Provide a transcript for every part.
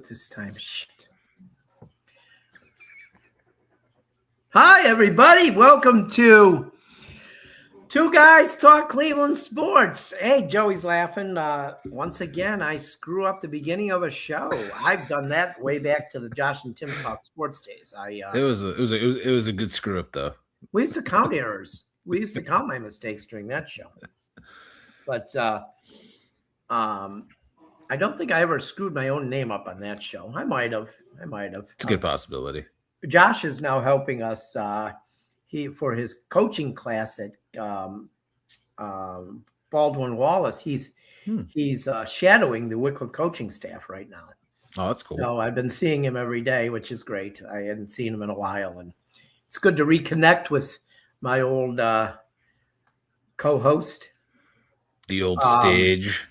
this time. Shit. Hi, everybody. Welcome to Two Guys Talk Cleveland Sports. Hey, Joey's laughing. Once again, I screw up the beginning of a show. I've done that way back to the Josh and Tim Talk Sports days. It was a good screw up though. We used to count errors. We used to count my mistakes during that show. But I don't think I ever screwed my own name up on that show. I might have. It's a good possibility. Josh is now helping us for his coaching class at Baldwin Wallace. He's shadowing the Wycliffe coaching staff right now. Oh, that's cool. So I've been seeing him every day, which is great. I hadn't seen him in a while, and it's good to reconnect with my old co-host. The old stage.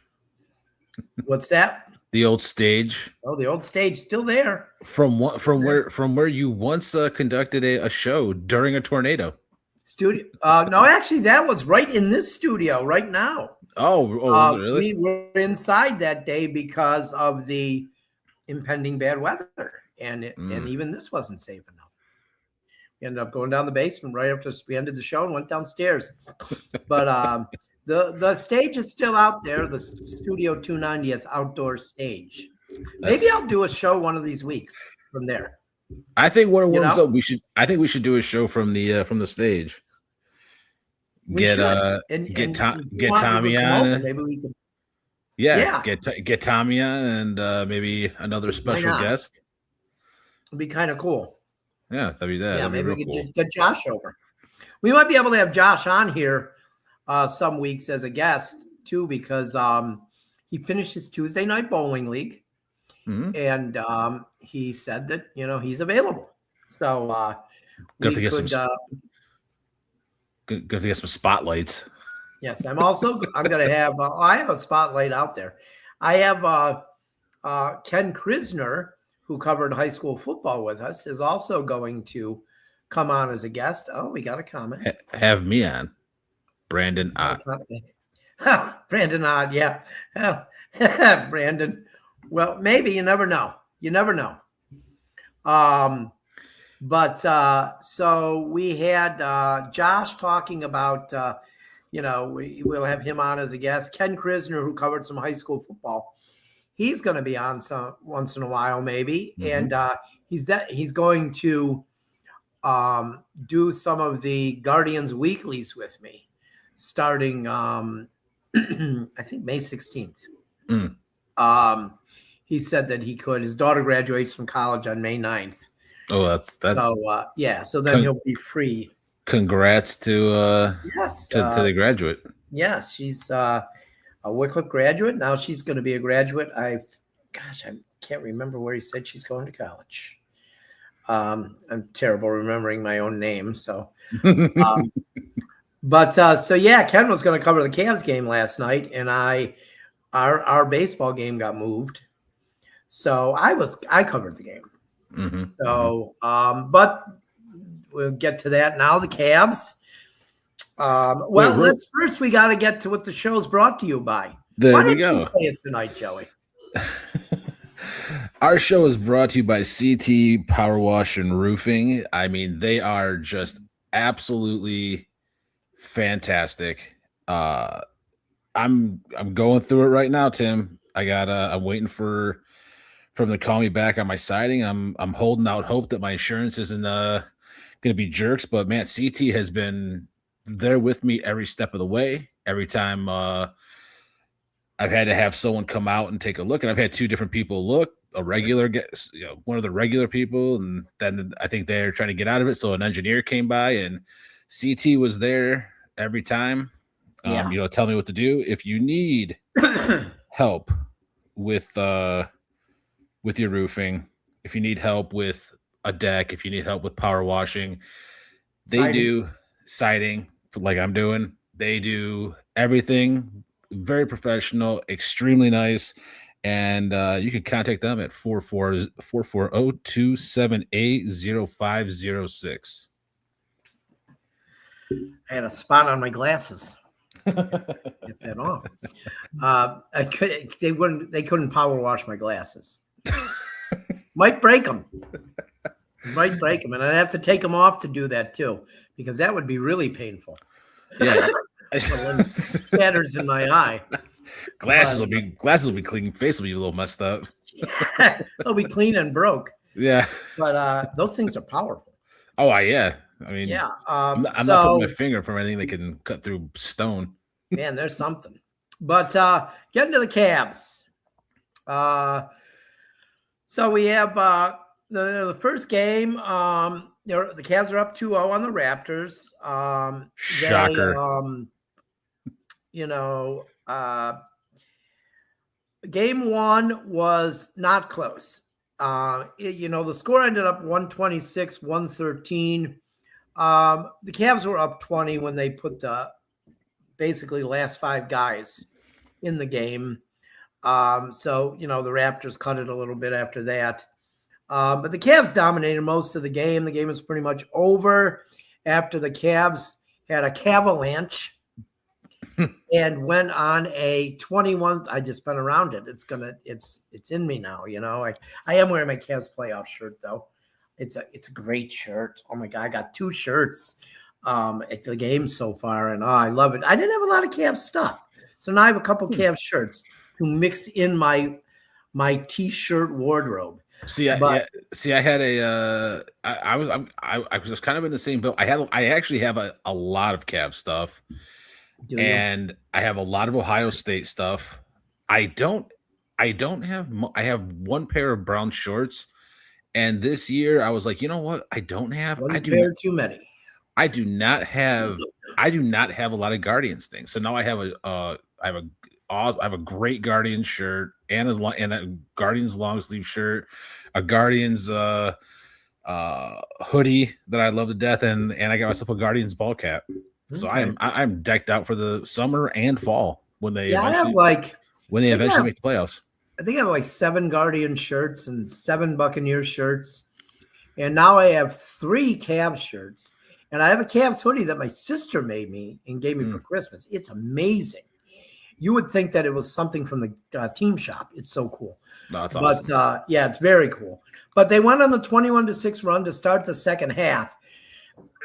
What's that? The old stage. Oh, the old stage still there. From where you once conducted a show during a tornado. Studio. No, actually, that was right in this studio right now. Oh, was it really? We were inside that day because of the impending bad weather, and even this wasn't safe enough. We ended up going down the basement right after we ended the show and went downstairs. But the stage is still out there, the Studio 290th outdoor stage. Maybe I'll do a show one of these weeks from there. I think when it warms up, we should do a show from the stage. Get Tommy on. Maybe we could. Yeah. Get Tommy on and maybe another special guest. It'd be kind of cool. Yeah, that'd be that. Yeah, maybe we could just get Josh over. We might be able to have Josh on here some weeks as a guest too, because he finished his Tuesday night bowling league, and he said that he's available. So good to get some spotlights. Yes, I'm going to have. I have a spotlight out there. I have Ken Krisner, who covered high school football with us, is also going to come on as a guest. Oh, we got a comment. Have me on. Brandon Ott. Brandon Ott, yeah. Brandon. Well, maybe. You never know. So we had Josh talking about, we'll have him on as a guest. Ken Krisner, who covered some high school football, he's going to be on once in a while, maybe. And he's going to do some of the Guardians weeklies with me, starting I think May 16th. He said that he could. His daughter graduates from college on May 9th. Oh, that's that. So so then he'll be free. Congrats to the graduate. Yes, she's a Wycliffe graduate. Now she's going to be a graduate. I can't remember where he said she's going to college. I'm terrible remembering my own name. So, Ken was going to cover the Cavs game last night, and our baseball game got moved. So I covered the game. But we'll get to that now. The Cavs. We got to get to what the show's brought to you by. Why don't you play it tonight, Joey? Our show is brought to you by CT Power Wash and Roofing. I mean, they are just absolutely fantastic. I'm going through it right now, Tim. I'm waiting for them to call me back on my siding. I'm holding out hope that my insurance isn't going to be jerks, but man, CT has been there with me every step of the way. Every time I've had to have someone come out and take a look, and I've had two different people look. A regular guest, one of the regular people, and then I think they're trying to get out of it. So an engineer came by, and CT was there every time. Tell me what to do. If you need help with your roofing, if you need help with a deck, if you need help with power washing, they do siding like I'm doing. They do everything. Very professional, extremely nice. And you can contact them at 440-278-0506. I had a spot on my glasses. Get that off. They couldn't power wash my glasses. Might break them. Might break them, and I'd have to take them off to do that too, because that would be really painful. Yeah. The lens shatters in my eye. Glasses will be clean. Face will be a little messed up. Yeah, they'll be clean and broke. Yeah. But those things are powerful. Oh, yeah. I mean, yeah. I'm not putting my finger from anything that can cut through stone. Man, there's something. But getting to the Cavs. So we have the first game. The Cavs are up 2-0 on the Raptors. Shocker. Game one was not close. The score ended up 126-113. The Cavs were up 20 when they put the basically last 5 guys in the game. So the Raptors cut it a little bit after that. But the Cavs dominated most of the game. The game was pretty much over after the Cavs had a Cavalanche and went on a 21. I just been around it. It's in me now. I am wearing my Cavs playoff shirt though. It's a great shirt. Oh my God, I got 2 shirts at the game so far, and I love it. I didn't have a lot of Cavs stuff, so now I have a couple Cavs shirts to mix in my t-shirt wardrobe. I had I was kind of in the same boat. I actually have a lot of Cavs stuff, and I have a lot of Ohio State stuff. I have one pair of brown shorts, and this year I was like, you know what? Too many. I do not have a lot of Guardians things. So now I have a great Guardians shirt and a Guardians long sleeve shirt, a Guardians hoodie that I love to death, and I got myself a Guardians ball cap. So I'm decked out for the summer and fall when they eventually make the playoffs. I think I have like 7 Guardian shirts and 7 Buccaneers shirts, and now I have 3 Cavs shirts, and I have a Cavs hoodie that my sister made me and gave me for Christmas. It's amazing. You would think that it was something from the team shop. It's so cool. That's awesome. But it's very cool. But they went on the 21-6 run to start the second half,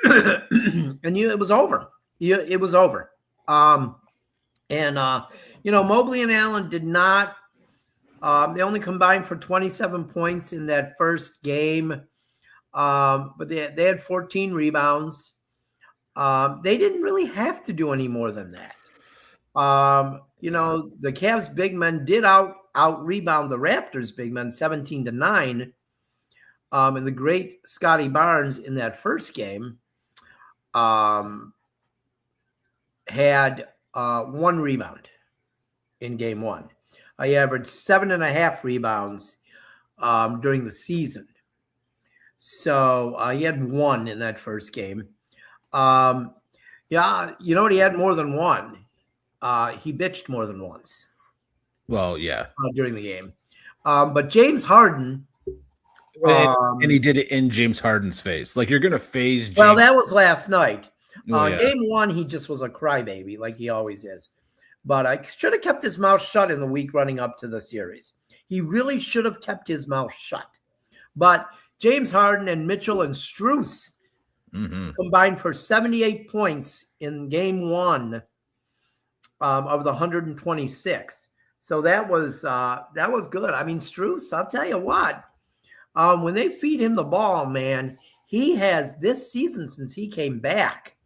and it was over. It was over. Mobley and Allen did not. They only combined for 27 points in that first game, but they had 14 rebounds. They didn't really have to do any more than that. The Cavs big men did out rebound the Raptors big men 17-9. And the great Scotty Barnes in that first game had 1 rebound in game 1. He averaged 7.5 rebounds during the season. So he had 1 in that first game. He had more than 1. He bitched more than once. Well, yeah. During the game. But James Harden. And he did it in James Harden's face. Like, you're going to phase James. Well, that was last night. Yeah. Game 1, he just was a crybaby like he always is. But I should have kept his mouth shut in the week running up to the series. He really should have kept his mouth shut. But James Harden and Mitchell and Strus combined for 78 points in game 1 of the 126. So that was good. I mean, Strus, I'll tell you what, when they feed him the ball, man, he has this season since he came back,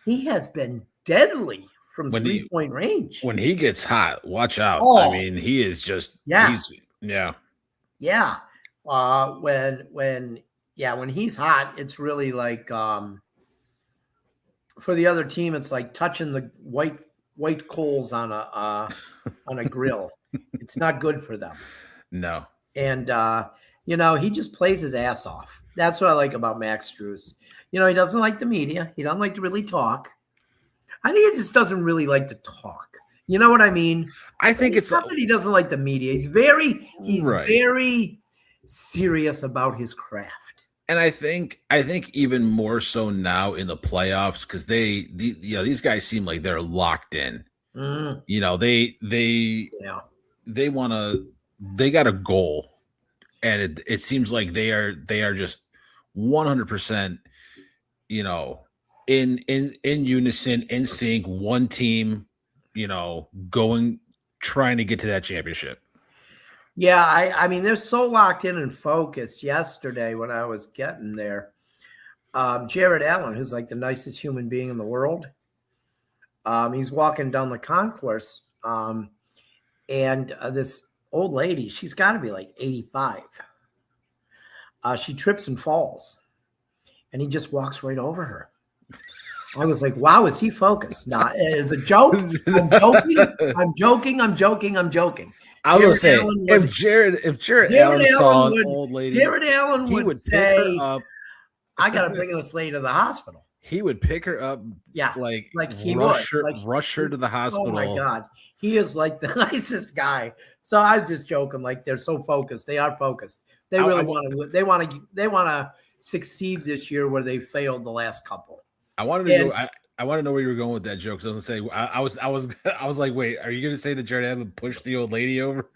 he has been deadly from 3-point range. When he gets hot, watch out. I mean, he is just yeah. When he's hot, it's really like for the other team, it's like touching the white coals on a grill. It's not good for them. No. And he just plays his ass off. That's what I like about Max Strus. He doesn't like the media. He doesn't like to really talk. I think he just doesn't really like to talk. You know what I mean? I think it's not that he doesn't like the media. He's very serious about his craft. And I think even more so now in the playoffs, because these guys seem like they're locked in. They got a goal. and it seems like they are just 100%, you know, in unison, in sync, one team, you know, trying to get to that championship. Yeah, I mean, they're so locked in and focused. Yesterday when I was getting there, Jared Allen, who's like the nicest human being in the world, he's walking down the concourse, and this old lady, she's got to be like 85. She trips and falls, and he just walks right over her. I was like, wow, is he focused? Nah, it's a joke. I'm joking. I was gonna say, if Jared Allen saw an old lady, Jared Allen he would say, pick her up. I gotta bring this lady to the hospital. He would pick her up, yeah, like he rush would rush her to the hospital. Oh my god, he is like the nicest guy. So I'm just joking. Like, they're so focused. They are focused. They really want to. They want to succeed this year where they failed the last couple. I wanted to go. I want to know where you were going with that joke. So I was gonna say, I was like, wait, are you gonna say that Jared Allen pushed the old lady over?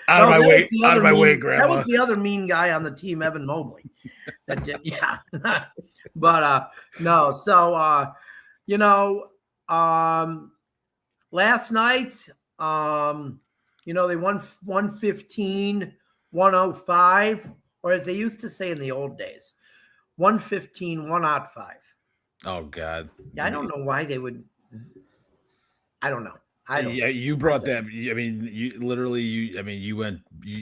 Out of my way, Grandma. That was the other mean guy on the team, Evan Mobley. That did, yeah. But no. So you know, last night, you know, they won 115, 105, or as they used to say in the old days, 115, 105. Oh God. Yeah, I don't know why they would. I don't know. Yeah, you brought that. I mean, you literally. I mean, you went.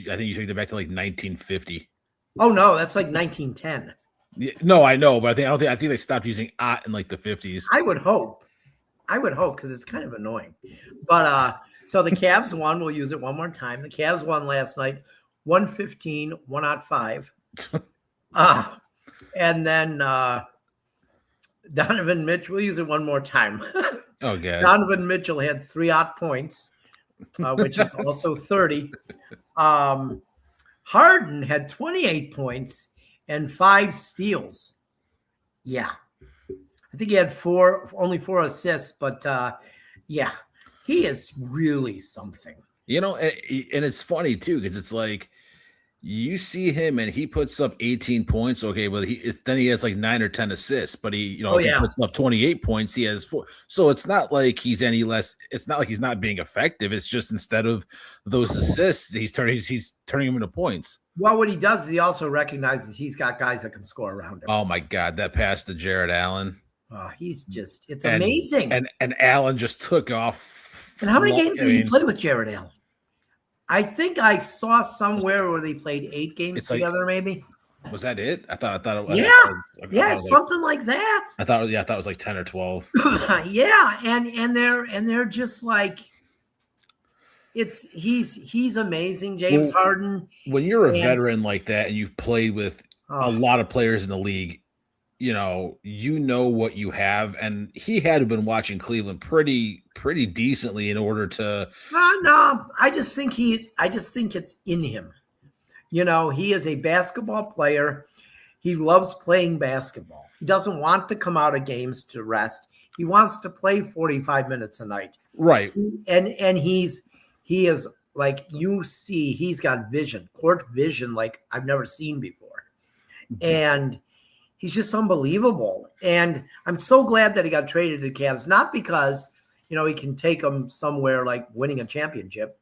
I think you took it back to like 1950. Oh no, that's like 1910. Yeah, no, I know, but I think they stopped using "ot" in like the 50s. I would hope because it's kind of annoying. But so the Cavs won. We'll use it one more time. The Cavs won last night, 115, 105. And then Donovan Mitchell. We'll use it one more time. Oh, God. Donovan Mitchell had 3 odd points, which is also 30. Harden had 28 points and 5 steals. Yeah. I think he had only 4 assists, but yeah, he is really something. You know, and it's funny, too, because it's like, you see him and he puts up 18 points. Okay, well, then he has like 9 or 10 assists, but he puts up 28 points, he has 4. So it's not like he's any less. It's not like he's not being effective. It's just instead of those assists, he's turning them into points. Well, what he does is he also recognizes he's got guys that can score around him. Oh my God, that pass to Jared Allen. It's amazing. And Allen just took off. And how many games did he play with Jared Allen? I think I saw somewhere where they played 8 games together, maybe. Was that it? I thought it was something like that. I thought it was like 10 or 12. Yeah, and they're just like, he's amazing, James Harden. When you're a veteran like that and you've played with a lot of players in the league, you know what you have, and he had been watching Cleveland pretty decently in order to. No, I just think it's in him. You know, he is a basketball player. He loves playing basketball. He doesn't want to come out of games to rest. He wants to play 45 minutes a night. Right. And he is like, you see, he's got court vision like I've never seen before. And he's just unbelievable. And I'm so glad that he got traded to the Cavs, not because, you know, he can take them somewhere like winning a championship,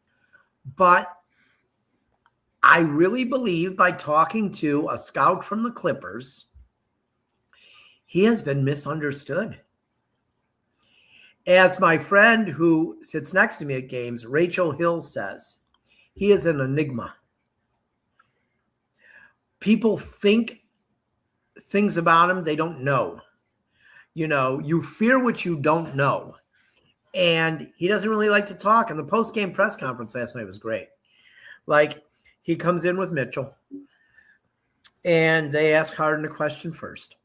but I really believe, by talking to a scout from the Clippers, he has been misunderstood. As my friend who sits next to me at games, Rachel Hill, says, he is an enigma. People think things about him they don't know. You know, you fear what you don't know. And he doesn't really like to talk. And the post-game press conference last night was great. Like, he comes in with Mitchell, and they ask Harden a question first.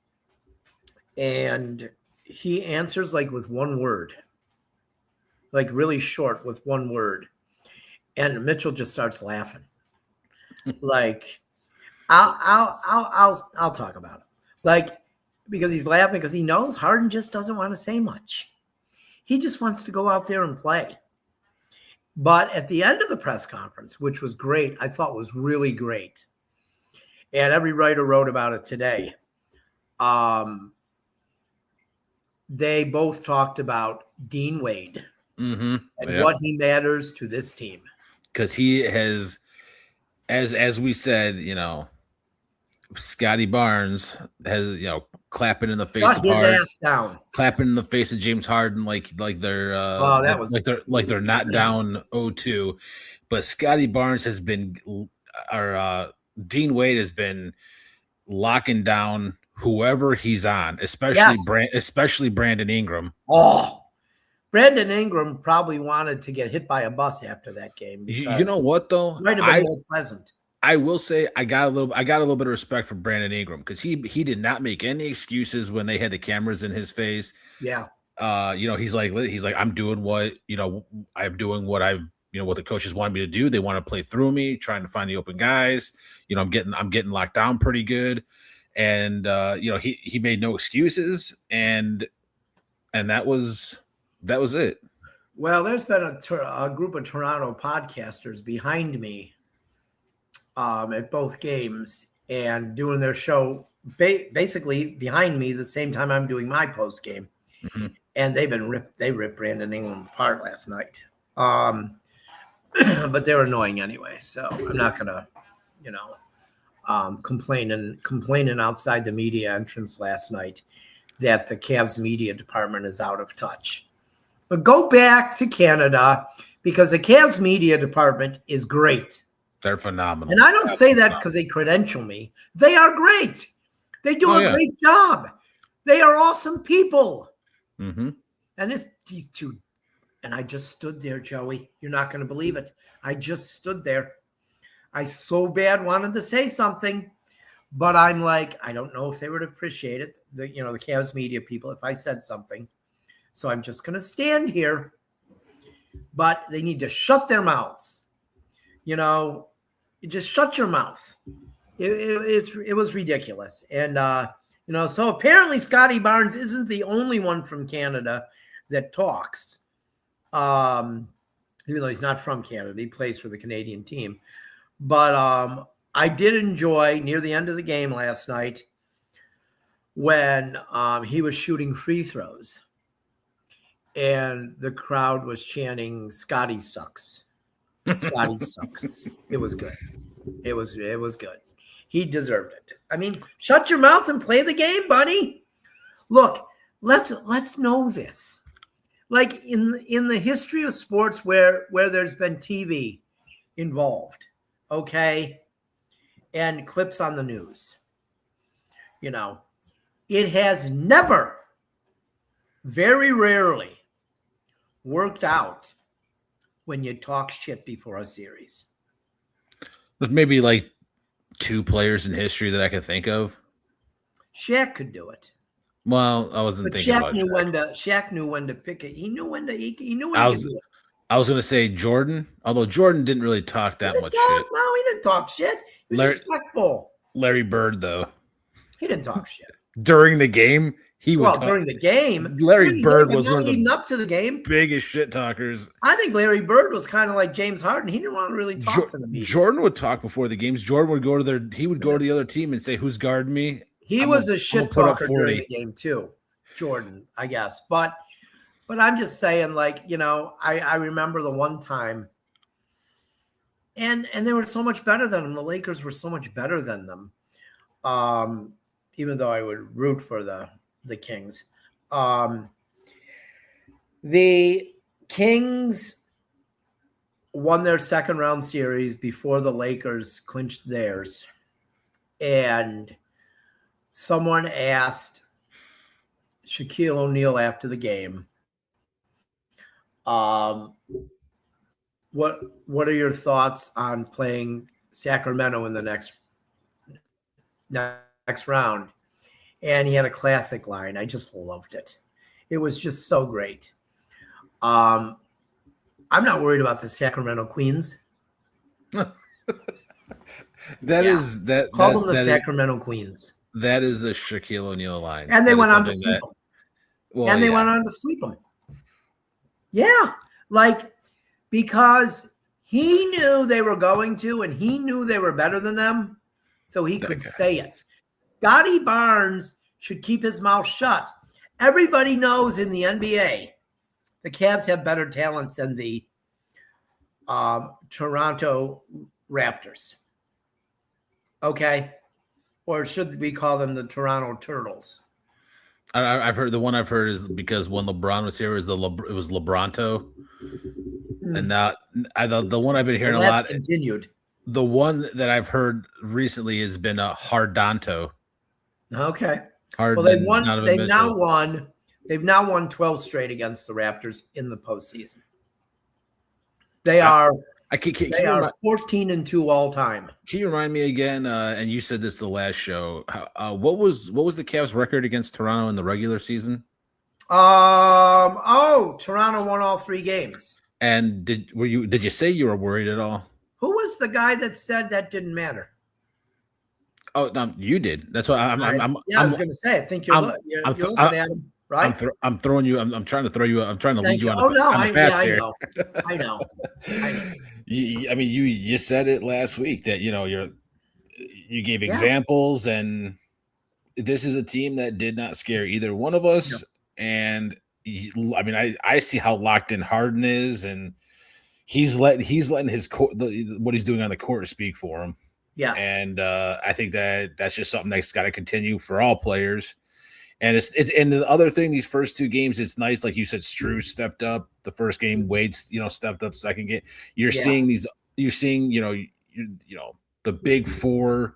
And he answers like with one word, like really short with one word. And Mitchell just starts laughing. Like, I'll talk about it. Like, because he's laughing because he knows Harden just doesn't want to say much. He just wants to go out there and play. But at the end of the press conference, which was great, I thought was really great, and every writer wrote about it today. They both talked about Dean Wade and what he matters to this team. Because he has, as we said, Scotty Barnes has, clapping in the face of Harden, ass down, clapping in the face of James Harden, like they're they're not down 0-2, but Scotty Barnes has been, or Dean Wade has been locking down whoever he's on, especially Brandon Ingram. Oh, Brandon Ingram probably wanted to get hit by a bus after that game. You know what though? Might have been more pleasant. I will say I got a little bit of respect for Brandon Ingram because he did not make any excuses when they had the cameras in his face. Yeah. He's like I'm doing what what the coaches want me to do. They want to play through me, trying to find the open guys. I'm getting locked down pretty good. And he made no excuses, and that was it. Well, there's been a group of Toronto podcasters behind me at both games and doing their show basically behind me the same time I'm doing my post game. Mm-hmm. And they ripped Brandon Ingram apart last night. But they were annoying anyway, so I'm not gonna, complaining outside the media entrance last night that the Cavs media department is out of touch. But go back to Canada because the Cavs media department is great. They're phenomenal. And I don't say that because they credential me. They are great. They do a great job. They are awesome people. Mm-hmm. And these two, and I just stood there, Joey. You're not going to believe it. I just stood there. I so bad wanted to say something, but I'm like, I don't know if they would appreciate it. The Cavs media people, if I said something. So I'm just going to stand here, but they need to shut their mouths. You just shut your mouth. It was ridiculous. And, so apparently Scotty Barnes isn't the only one from Canada that talks. Even though he's not from Canada, he plays for the Canadian team. But I did enjoy near the end of the game last night when he was shooting free throws and the crowd was chanting, "Scotty sucks. Scotty sucks." It was good. It was good. He deserved it. I mean, shut your mouth and play the game, buddy. Look, let's know this. Like in the history of sports where there's been TV involved, okay, and clips on the news, it has never, very rarely, worked out when you talk shit before a series. There's maybe like 2 players in history that I could think of. Shaq could do it. Well, I wasn't thinking about Shaq. Shaq knew when to pick it. He knew when to. He knew when to do it. I was going to say Jordan, although Jordan didn't really talk that much shit. No, he didn't talk shit. He was respectful. Larry Bird, though. He didn't talk shit. During the game, during the game. Larry Bird was one of the leading up to the game. Biggest shit talkers. I think Larry Bird was kind of like James Harden. He didn't want to really talk to the media. Jordan would talk before the games. Jordan would go to the other team and say, "Who's guarding me?" He was a shit talker during the game too, Jordan, I guess. But I'm just saying, I remember the one time, and they were so much better than them. The Lakers were so much better than them. Even though I would root for the Kings. The Kings won their second round series before the Lakers clinched theirs. And someone asked Shaquille O'Neal after the game, what are your thoughts on playing Sacramento in the next round? And he had a classic line. I just loved it. It was just so great. I'm not worried about the Sacramento Queens. Call them the Sacramento Queens. That is a Shaquille O'Neal line. And they went on to sweep them. Went on to sweep them. Yeah. because he knew they were going to, and he knew they were better than them, so he could say it. Scotty Barnes should keep his mouth shut. Everybody knows in the NBA, the Cavs have better talent than the Toronto Raptors. Okay? Or should we call them the Toronto Turtles? I've heard, the one I've heard is because when LeBron was here, it was LeBronto. And now the one I've been hearing a lot. Continued. The one that I've heard recently has been a Hardonto. Okay. Well, they've now won 12 straight against the Raptors in the postseason. They are 14-2 all time. Can you remind me again? And you said this the last show. What was the Cavs' record against Toronto in the regular season? Toronto won all 3 games. And did you say you were worried at all? Who was the guy that said that didn't matter? Oh, no, you did. That's why I was going to say. I think you're looking at him, right? I'm throwing you. I'm trying to throw you. I'm trying to lead you on. I know. I know. You said it last week that you gave examples, and this is a team that did not scare either one of us. Yeah. And I see how locked in Harden is, and he's letting his what he's doing on the court speak for him. Yeah, and I think that's just something that's got to continue for all players. And it's and the other thing, these first 2 games, it's nice, like you said, Strus stepped up the first game, Wade stepped up second game. You're seeing the big 4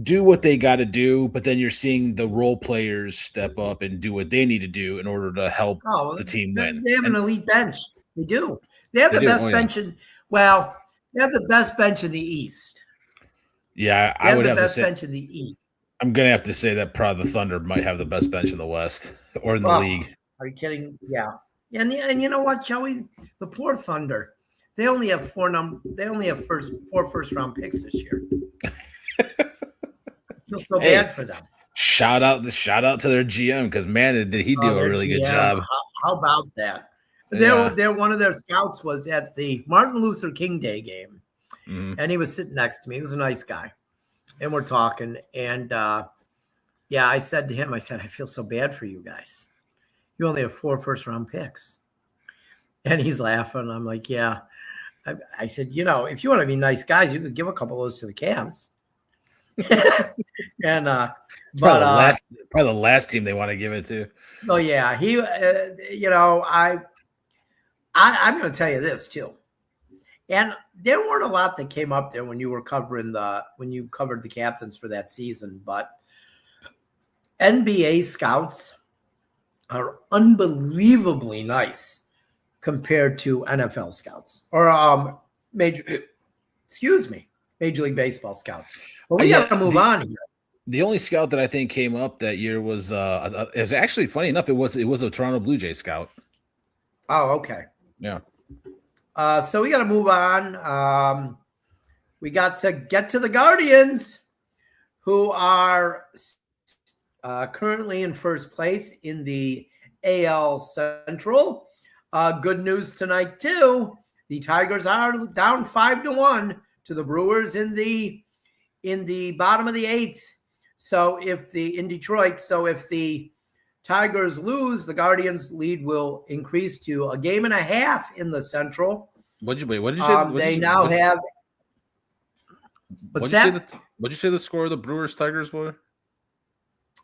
do what they got to do, but then you're seeing the role players step up and do what they need to do in order to help the team win. They have an elite bench. They do. They have the best bench they have the best bench in the East. Yeah, I would have the best bench in the East. I'm gonna have to say that probably the Thunder might have the best bench in the West or in the league. Are you kidding? Yeah. And you know what, Joey? The poor Thunder. They only have 4 first round picks this year. Feel so bad for them. Shout out to their GM, because man, did he do a really good job. How about that? They're one of their scouts was at the Martin Luther King Day game, and he was sitting next to me. He was a nice guy, and we're talking. And I said to him, I feel so bad for you guys. You only have 4 first round picks, and he's laughing. I'm like, yeah. I said, if you want to be nice guys, you could give a couple of those to the Cavs. And probably the last team they want to give it to. Oh yeah, I'm going to tell you this too, and there weren't a lot that came up there when you covered the captains for that season, but NBA scouts are unbelievably nice compared to NFL scouts or Major League Baseball scouts. But we got to move on here. The only scout that I think came up that year was it was actually, funny enough, it was a Toronto Blue Jay scout. Oh, okay. Yeah. So we got to move on. We got to get to the Guardians, who are currently in first place in the AL Central. Good news tonight too. The Tigers are down 5-1 to the Brewers in the bottom of the 8th. So if the Tigers lose, the Guardians' lead will increase to 1.5 games in the Central. What did you say? They now have. What's that? What'd you say the score of the Brewers Tigers were?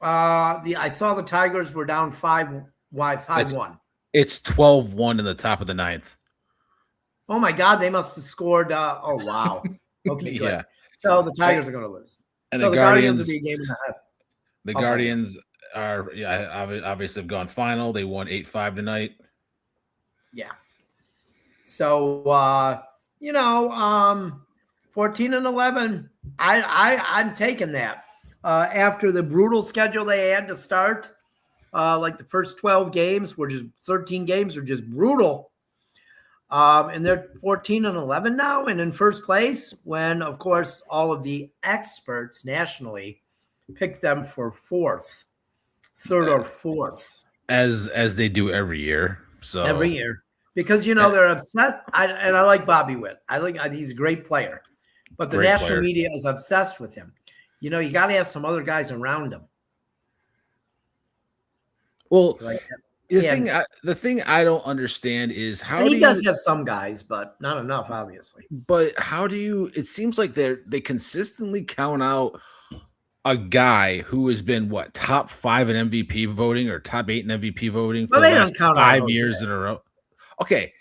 I saw the Tigers were down 5-1. It's 12-1 in the top of the 9th. Oh my God! They must have scored. Oh wow. Okay, good. Yeah. So the Tigers are going to lose. And so the Guardians will be 1.5 games. The Guardians are obviously have gone final. They won 8-5 tonight. Yeah. So 14-11. I'm taking that. After the brutal schedule they had to start, like the first 12 games were just 13 games were just brutal. And they're 14-11 now and in first place when, of course, all of the experts nationally picked them for third or fourth. As they do every year. So every year. because they're obsessed. And I like Bobby Witt. He's a great player, but the national media is obsessed with him. You got to have some other guys around him. Well, the thing I don't understand is how he does have some guys, but not enough, obviously. But how do you? It seems like they consistently count out a guy who has been top 5 in MVP voting or top 8 in MVP voting for the last 5 years in a row. Okay,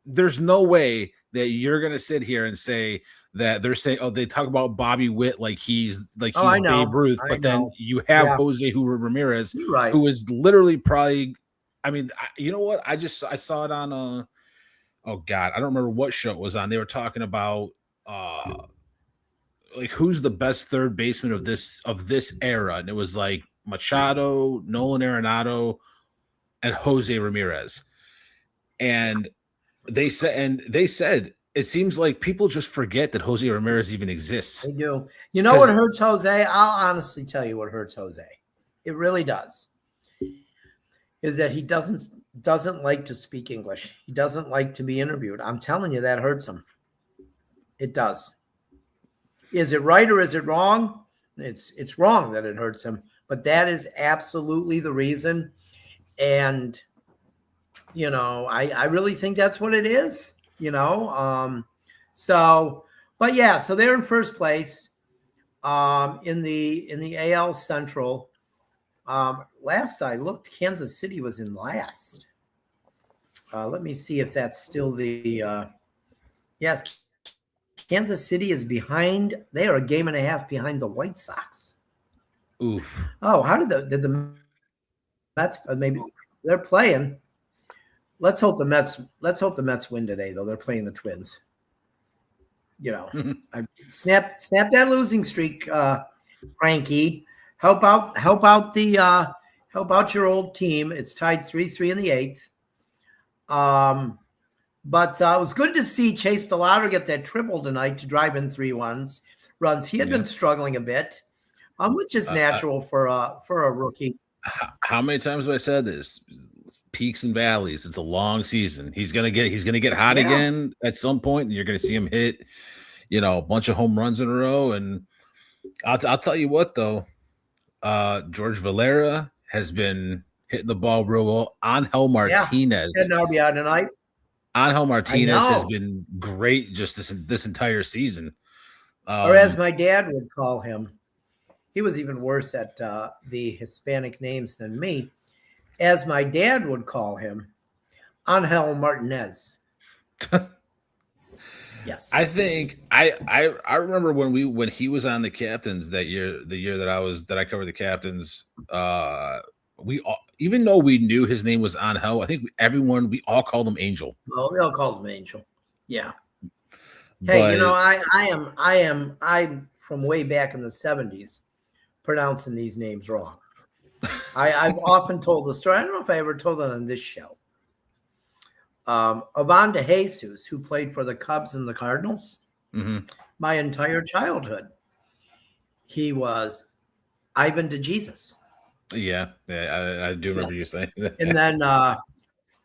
there's no way that you're gonna sit here and say that they're saying, they talk about Bobby Witt like he's Babe Ruth, but then you have Jose Ramirez, who is literally probably. I mean, you know what? I saw it on oh God, I don't remember what show it was on. They were talking about who's the best third baseman of this era, and it was like Machado, Nolan Arenado, and Jose Ramirez. And they said it seems like people just forget that Jose Ramirez even exists. They do. You know what hurts Jose? I'll honestly tell you what hurts Jose. It really does. Is that he doesn't like to speak English. He doesn't like to be interviewed. I'm telling you, that hurts him. It does. Is it right or is it wrong? It's wrong that it hurts him, but that is absolutely the reason. And I really think that's what it is. So they're in first place in the AL Central. Last I looked, Kansas City was in last. Let me see if that's still the yes. Kansas City is behind. They are a game and a half behind the White Sox. Oof. Oh, how did the Mets maybe they're playing? Let's hope the Mets win today, though. They're playing the Twins. I snap that losing streak, Frankie. Help out your old team. It's tied 3-3 in the 8th. But it was good to see Chase DeLauder get that triple tonight to drive in 3 runs. He had been struggling a bit, which is natural for a rookie. How many times have I said this? Peaks and valleys. It's a long season. He's gonna get hot again at some point, and you're gonna see him hit, a bunch of home runs in a row. And I'll tell you what, though, George Valera has been hitting the ball real well. Angel Martinez. Had an RBI tonight. Angel Martinez has been great just this entire season. Or as my dad would call him, he was even worse at the Hispanic names than me. As my dad would call him, Angel Martinez. Yes. I think I remember when he was on the Captains that year, the year that I covered the Captains, we all, even though we knew his name was Angel, I think we all called him Angel. Oh, we all called him Angel. Yeah. Hey, I'm from way back in the 70s pronouncing these names wrong. I've often told the story. I don't know if I ever told it on this show. Ivan De Jesus, who played for the Cubs and the Cardinals, my entire childhood, he was Ivan De Jesus. Yeah, I do remember you saying that. And then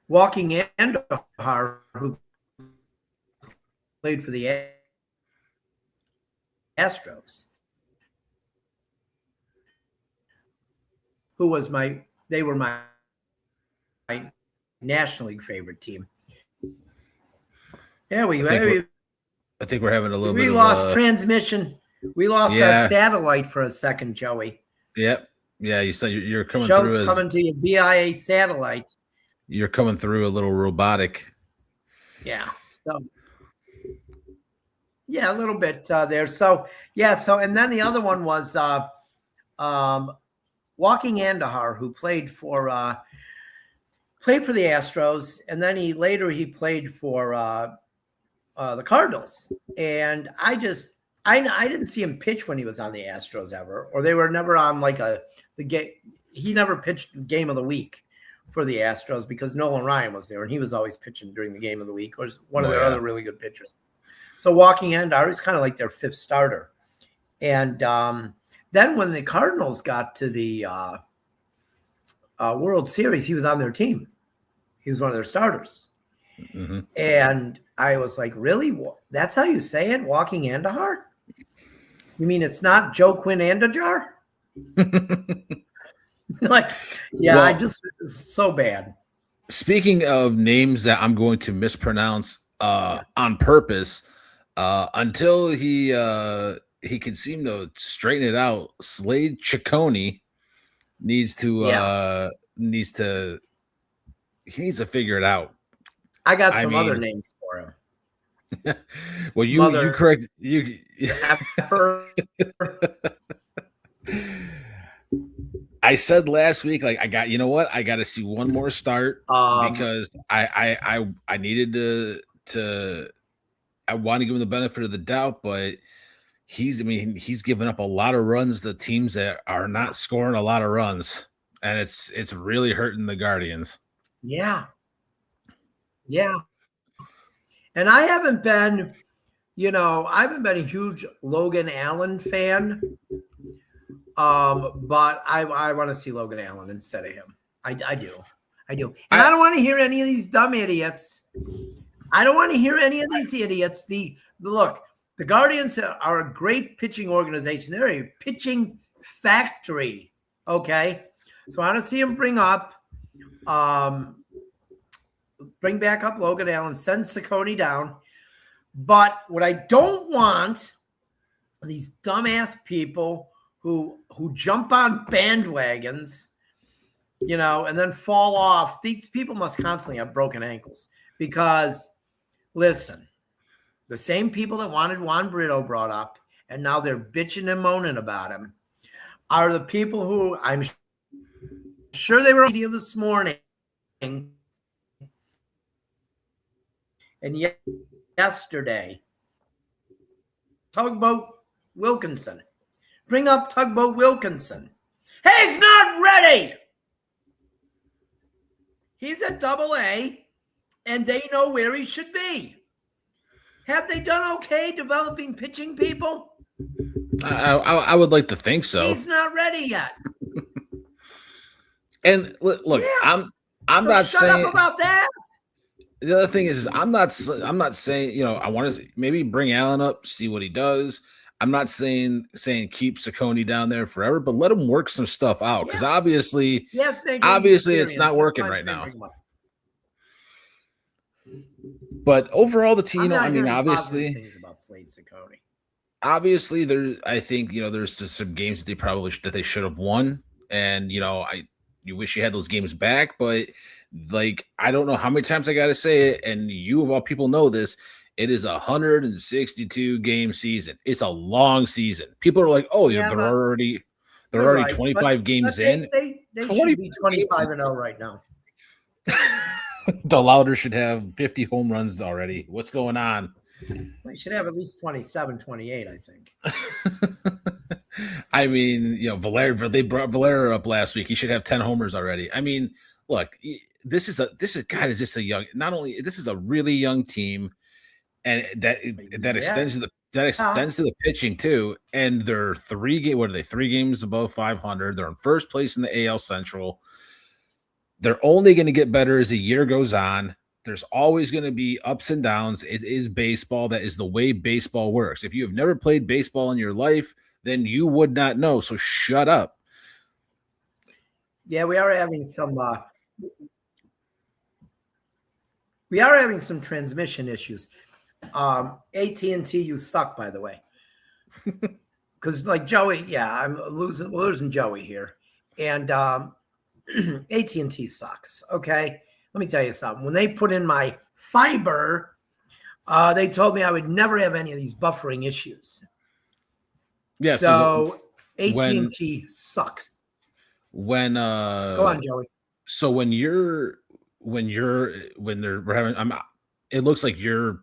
Walking Andahar, who played for the Astros, they were my National League favorite team. Yeah, I think we're having a little bit. We lost transmission. We lost our satellite for a second, Joey. Yep. Yeah, you said you're coming Show's through. Coming to you BIA satellite. You're coming through a little robotic. Yeah. So. Yeah, a little bit there. So and then the other one was Walking Andahar, who played for the Astros, and then he played for the Cardinals. And I didn't see him pitch when he was on the Astros ever, or they were never on the game. He never pitched game of the week for the Astros because Nolan Ryan was there, and he was always pitching during the game of the week, or one of their other really good pitchers. So Walking Andahar is kind of like their fifth starter. And then when the Cardinals got to the World Series, he was on their team. He was one of their starters. Mm-hmm. And I was like, really? That's how you say it? Walking Andahar? You mean it's not Joe Quinn Andajar? Like, yeah, Well, I just, so bad. speaking of names that I'm going to mispronounce Yeah. on purpose, until he can seem to straighten it out, Slade Cecconi needs to Yeah. he needs to figure it out. I got I some other mean, names for him. well, you Mother correct you. effer. I said last week, like you know what? I got to see one more start Um, because I needed to I want to give him the benefit of the doubt, but he's given up a lot of runs to teams that are not scoring a lot of runs, and it's really hurting the Guardians. yeah. Yeah. And I haven't been, a huge Logan Allen fan. But I want to see Logan Allen instead of him. I do. And I don't want to hear any of these dumb idiots. I don't want to hear any of these idiots. Look, the Guardians are a great pitching organization. They're a pitching factory. Okay. So I want to see him bring back up Logan Allen, send Cecconi down. But what I don't want are these dumbass people who jump on bandwagons, and then fall off. These people must constantly have broken ankles because, listen, the same people that wanted Juan Brito brought up and now they're bitching and moaning about him are the people who I'm sure they were on media this morning and yesterday. Tugboat Wilkinson. Bring up Tugboat Wilkinson. He's not ready. He's at AA, and they know where he should be. Have they done okay developing pitching people? I would like to think so. He's not ready yet. And look, yeah. I'm not shut saying up about that. The other thing is I'm not saying, I want to maybe bring Allen up, see what he does. I'm not saying keep Cecconi down there forever, but let him work some stuff out because obviously it's not working right now. But overall, the team, obviously, things about Slade Cecconi. Obviously, I think there's just some games that they should have won, and you wish you had those games back, but I don't know how many times I got to say it, and you of all people know this. It is a 162 game season. It's a long season. People are like, "Oh, yeah, they're already 25 games in." They should be 25-0 right now. The Louder should have 50 home runs already. What's going on? They should have at least 27, 28, I think. I mean, they brought Valera up last week. He should have 10 homers already. I mean, look, this is a really young team, and that extends to the pitching too. And they're 3 games above 500. They're in first place in the AL Central. They're only going to get better as the year goes on. There's always going to be ups and downs. It is baseball. That is the way baseball works. If you have never played baseball in your life, then you would not know. So shut up. Yeah, we are having some transmission issues. AT&T, you suck, by the way. Because like Joey, I'm losing Joey here. And AT&T sucks. Okay. Let me tell you something. When they put in my fiber, they told me I would never have any of these buffering issues. Yeah. So AT&T sucks. When go on, Joey. So when we're having, it looks like your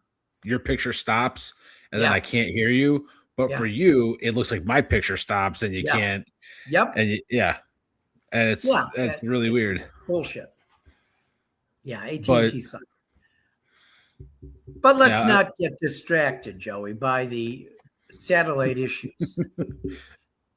picture stops and then I can't hear you. But for you, it looks like my picture stops and you can't. Yep. And and it's really weird. Bullshit. Yeah, AT&T sucks. But let's not get distracted, Joey, by the satellite issues.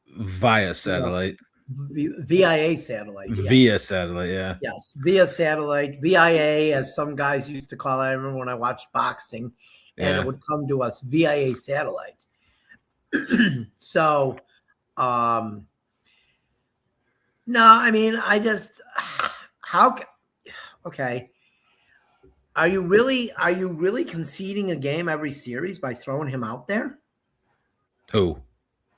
Via satellite. VIA satellite. Yes. Via satellite, yeah. Yes, via satellite, VIA, as some guys used to call it. I remember when I watched boxing, and Yeah. it would come to us VIA satellite. So, no, I mean, I just okay. Are you really conceding a game every series by throwing him out there? Who?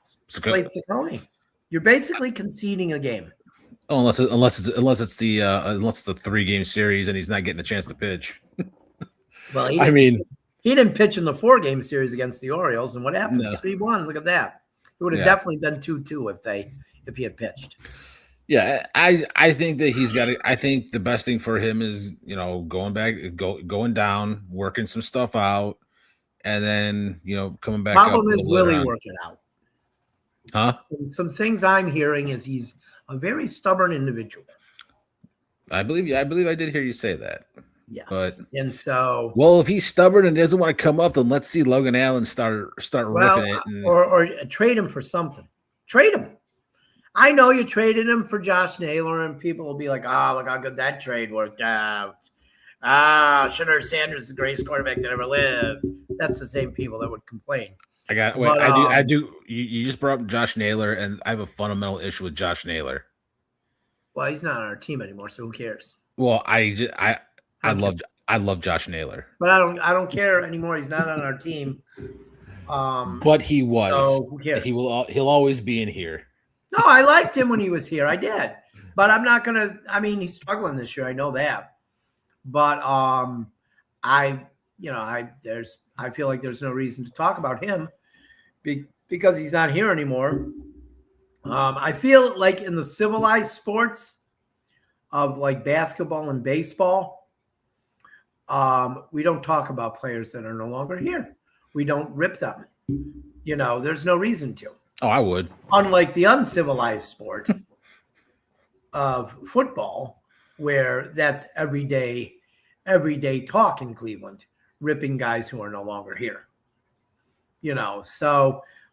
Slade Cecconi. You're basically conceding a game. Oh, unless it's the 3-game series and he's not getting a chance to pitch. Well, I mean, he didn't pitch in the 4-game series against the Orioles, and what happened? No. 3-1. Look at that. It would have definitely been 2-2 if he had pitched. Yeah, I think that he's got to. I think the best thing for him is going down, working some stuff out, and then coming back. Problem is, will he work it out? Huh? And some things I'm hearing is he's a very stubborn individual. I believe I did hear you say that. Yes, but if he's stubborn and doesn't want to come up, then let's see Logan Allen start ripping it, or trade him for something. Trade him. I know you traded him for Josh Naylor, and people will be like, "Oh, look how good that trade worked out." Shedeur Sanders is the greatest quarterback that ever lived. That's the same people that would complain. I do. You just brought up Josh Naylor, and I have a fundamental issue with Josh Naylor. Well, he's not on our team anymore, so who cares? Well, I love Josh Naylor, but I don't care anymore. He's not on our team. But he was. So who cares? He'll always be in here. No, I liked him when he was here. I did, but I'm not gonna. I mean, he's struggling this year. I know that, but I feel like there's no reason to talk about him because he's not here anymore. I feel like in the civilized sports of like basketball and baseball, we don't talk about players that are no longer here. We don't rip them. There's no reason to. Oh, I would. Unlike the uncivilized sport of football, where that's everyday talk in Cleveland, ripping guys who are no longer here.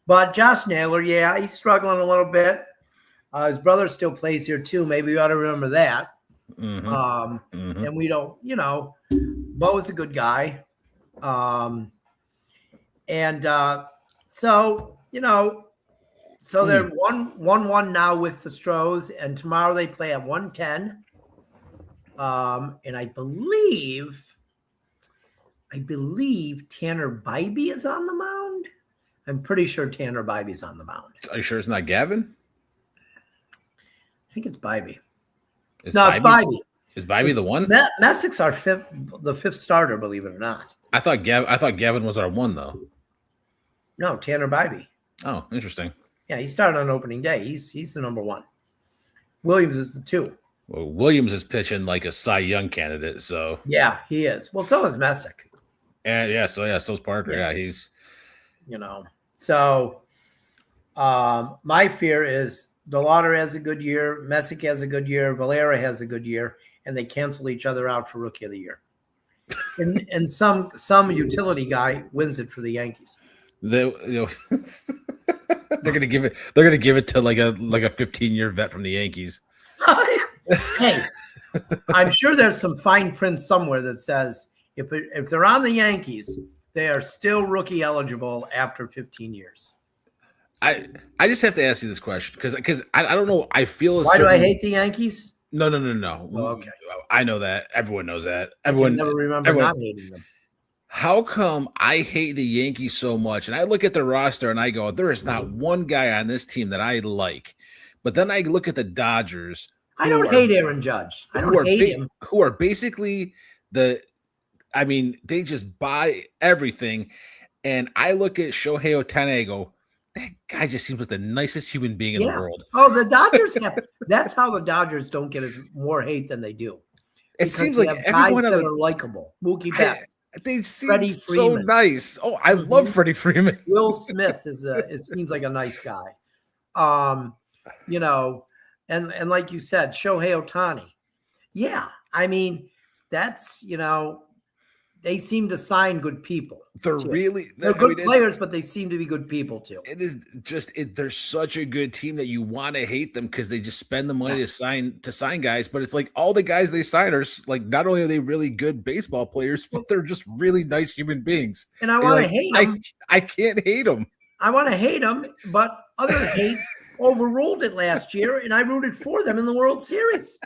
But Josh Naylor, yeah, he's struggling a little bit. His brother still plays here too. Maybe you ought to remember that. Mm-hmm. And we don't, Bo's a good guy. So they're 1-1 now with the Stros, and tomorrow they play at 1:10. And I believe Tanner Bybee is on the mound. I'm pretty sure Tanner Bybee's on the mound. Are you sure it's not Gavin? I think it's Bybee. It's Bybee. Is Bybee the one? Messick's the fifth starter, believe it or not. I thought Gavin was our one though. No, Tanner Bybee. Oh, interesting. Yeah, he started on opening day. He's the number one. Williams is the 2. Well, Williams is pitching like a Cy Young candidate, so yeah, he is. Well, so is Messick. And so's Parker. Yeah, he's So my fear is DeLauder has a good year, Messick has a good year, Valera has a good year, and they cancel each other out for Rookie of the Year. and some utility guy wins it for the Yankees. They're gonna give it to like a 15-year vet from the Yankees. Hey, I'm sure there's some fine print somewhere that says if they're on the Yankees, they are still rookie eligible after 15 years. I just have to ask you this question because I don't know. I feel why do I hate the Yankees? No. Oh, okay, I know that. Everyone knows that. I can never remember not hating them. How come I hate the Yankees so much? And I look at the roster and I go, there is not one guy on this team that I like. But then I look at the Dodgers. I don't hate Aaron Judge. I don't hate him. Who are basically they just buy everything. And I look at Shohei Ohtani and go, that guy just seems like the nicest human being in the world. Oh, the Dodgers that's how the Dodgers don't get more hate than they do. It seems like everyone guys that are likable. Mookie Betts. They seem so nice. Oh, I love Freddie Freeman. Will Smith it seems like a nice guy. And like you said, Shohei Ohtani. Yeah, I mean, that's they seem to sign good people. They're too. really They're I good mean, players, but they seem to be good people too. it is just they're such a good team that you want to hate them because they just spend the money to sign guys, but it's like all the guys they sign are like not only are they really good baseball players, but they're just really nice human beings. And I want to hate them. I can't hate them. I want to hate them, but other hate overruled it last year, and I rooted for them in the World Series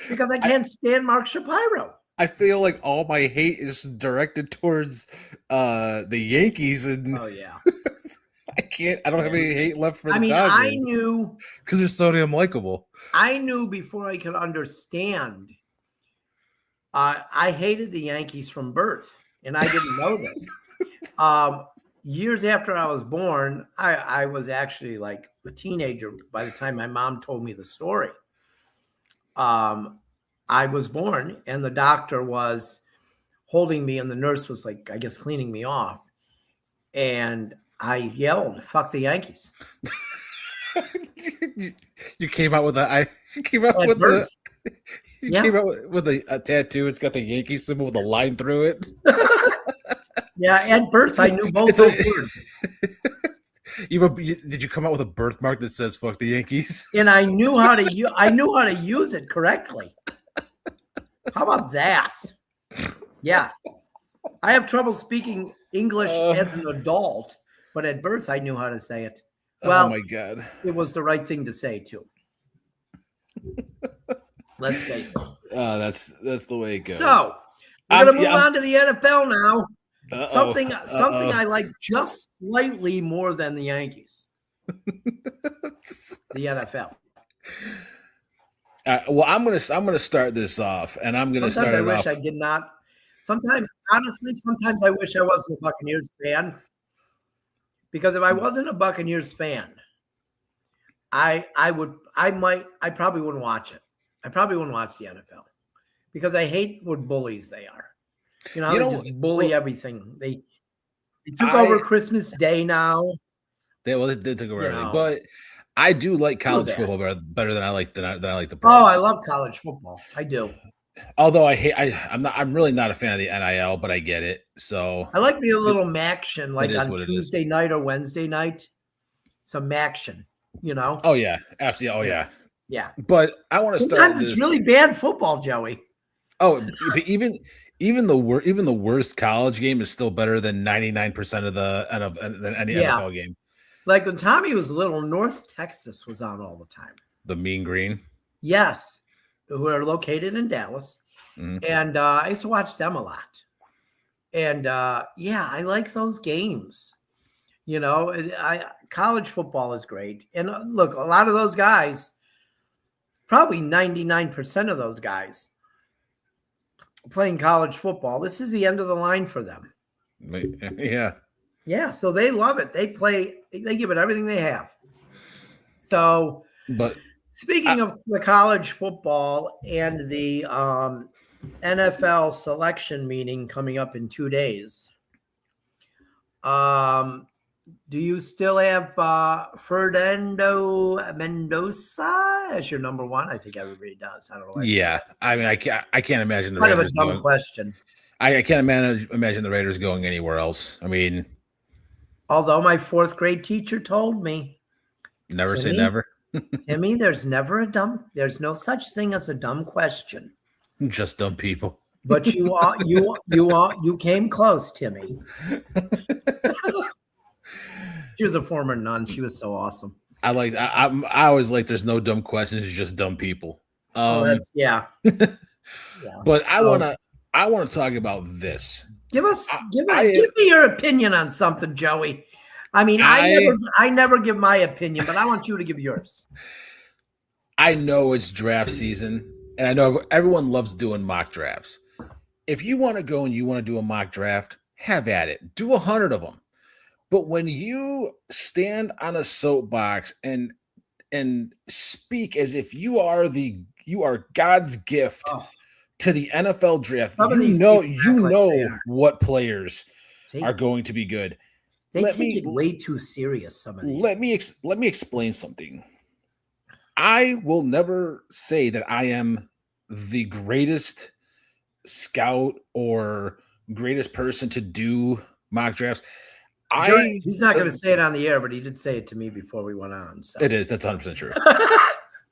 because I can't stand Mark Shapiro. I feel like all my hate is directed towards the Yankees, and oh yeah, I don't have any hate left for the Dodgers. I knew because they're so damn likable. I knew before I could understand. I hated the Yankees from birth, and I didn't know this. Years after I was born, I was actually like a teenager by the time my mom told me the story. I was born, and the doctor was holding me, and the nurse was like, I guess, cleaning me off. And I yelled, "Fuck the Yankees." You came out with a tattoo. It's got the Yankee symbol with a line through it. Yeah, at birth, I knew both those words. Did you come out with a birthmark that says "fuck the Yankees"? And I knew how to use it correctly. How about that? Yeah, I have trouble speaking English as an adult, but at birth, I knew how to say it. Well, oh my God, it was the right thing to say too. Let's face it. That's the way it goes. So we're gonna move on to the NFL now. Something I like just slightly more than the Yankees. The NFL. Well, I'm gonna start this off, and I'm gonna start it off. I did not. Sometimes, honestly, I wish I wasn't a Buccaneers fan, because if I wasn't a Buccaneers fan, I probably wouldn't watch it. I probably wouldn't watch the NFL because I hate what bullies they are. They just bully everything. They took over Christmas Day now. They took over everything, but I do like college football better than I like the pros. Oh, I love college football. I do. Although I'm really not a fan of the NIL, but I get it. So I like me a little action, like on Tuesday night or Wednesday night. Some action, Oh yeah, absolutely. Oh yeah. Yeah. But I want to start. Sometimes it's really bad football, Joey. Oh, even the worst college game is still better than 99% of any NFL game. Like when Tommy was little, North Texas was on all the time. The Mean Green. Yes, who are located in Dallas, and I used to watch them a lot. And I like those games. College football is great, and look, a lot of those guys, probably 99% of those guys, playing college football, this is the end of the line for them. Yeah, so they love it. They give it everything they have. So, but speaking of the college football and the NFL selection meeting coming up in 2 days, do you still have Fernando Mendoza as your number one? I think everybody does. I don't know. Yeah, I mean, I can't imagine the Raiders. Kind of a dumb question. I can't imagine the Raiders going anywhere else. I mean, although my fourth grade teacher told me, never say never. Timmy, there's no such thing as a dumb question. Just dumb people. But you came close, Timmy. She was a former nun. She was so awesome. I always like there's no dumb questions, it's just dumb people. Yeah. But I want to talk about this. Give me your opinion on something, Joey. I mean, I never give my opinion, but I want you to give yours. I know it's draft season, and I know everyone loves doing mock drafts. If you want to go and you want to do a mock draft, have at it. Do 100 of them. But when you stand on a soapbox and speak as if you are God's gift to the NFL draft, you know what players are going to be good. They take it way too serious. Some of these. Let me explain something. I will never say that I am the greatest scout or greatest person to do mock drafts. He's not going to say it on the air, but he did say it to me before we went on. So. It is. That's 100% true.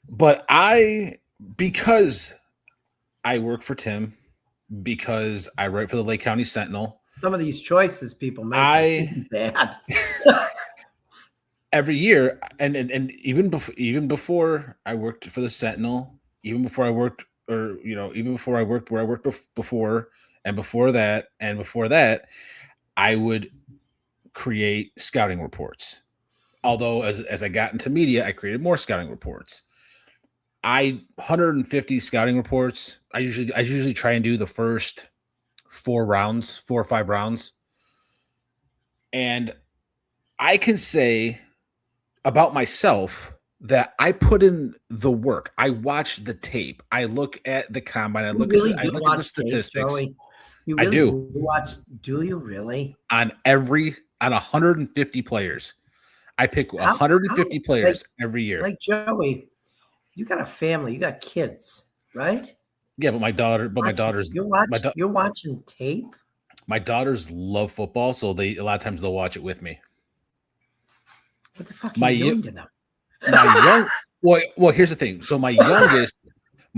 But because I work for Tim, because I write for the Lake County Sentinel. Some of these choices people make are bad. Every year, and even before I worked for the Sentinel, even before I worked where I worked before, and before that, I would create scouting reports. Although as I got into media, I created more scouting reports. 150 scouting reports. I usually try and do the first 4 or 5 rounds. And I can say about myself that I put in the work. I watch the tape. I look at the combine. I look at the statistics. Tape, I do. Do you really? On 150 players. I pick 150 players every year. Like Joey, you got a family, you got kids, right? Yeah, but my daughters. You're watching tape. My daughters love football, so a lot of times they'll watch it with me. What the fuck are you doing to them? Well, here's the thing. So my